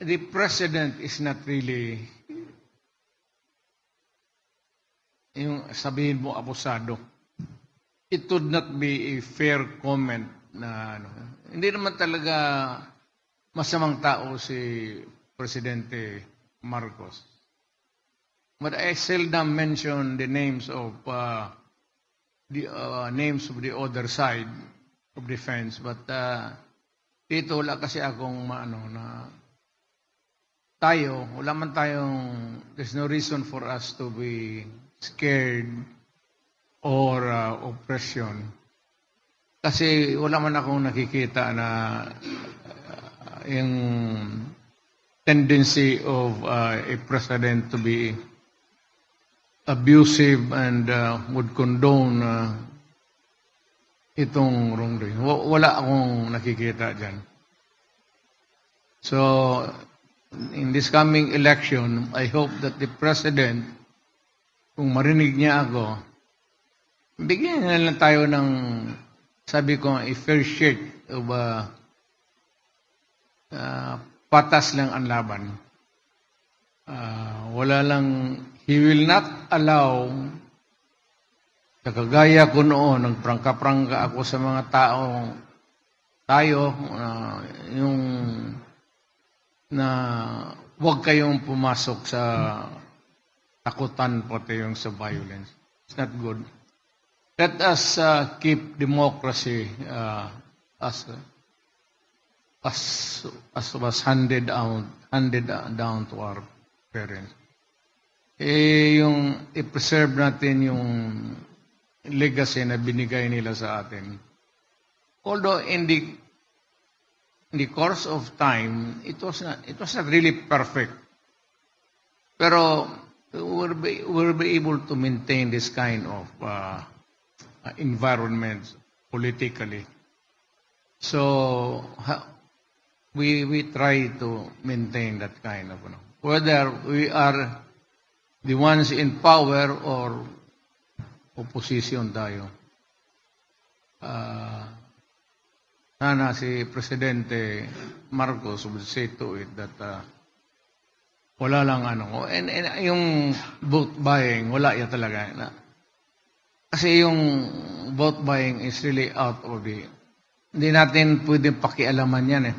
the president is not really, yung sabihin mo, abusado. It would not be a fair comment na ano. Hindi naman talaga masamang tao si Presidente Marcos. But I seldom mention the names of the other side of the fence. But dito wala kasi akong wala man tayong, there's no reason for us to be scared or oppression. Kasi wala man akong nakikita na yung tendency of a president to be abusive and would condone itong wrongdoing. Wala akong nakikita dyan. So, in this coming election, I hope that the president, kung marinig niya ako, bigyan na lang tayo ng, sabi ko, a fair shake of patas lang ang laban. Wala lang, he will not allow, kagaya ko noon, nagprangka-prangka ako sa mga tayo, yung na huwag kayong pumasok sa takutan pati yung sa violence. It's not good. Let us keep democracy as was handed down to our parents. Yung i-preserve natin yung legacy na binigay nila sa atin. Although in the course of time, it was not really perfect. Pero we'll be able to maintain this kind of environment politically. So we try to maintain that kind of, whether we are the ones in power or opposition tayo. Sana si Presidente Marcos would say to it that wala lang and yung vote buying, wala yan talaga. Kasi yung vote buying is really out of hindi natin pwedeng pakialaman yan eh.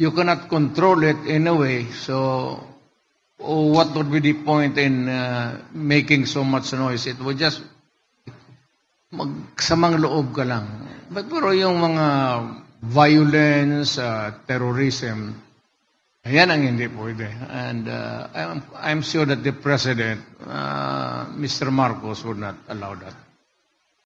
You cannot control it in a way, so what would be the point in making so much noise? It would just magsamang loob ka lang. But pero yung mga violence, terrorism, ayan ang hindi pwede. And I'm sure that the President, Mr. Marcos, would not allow that.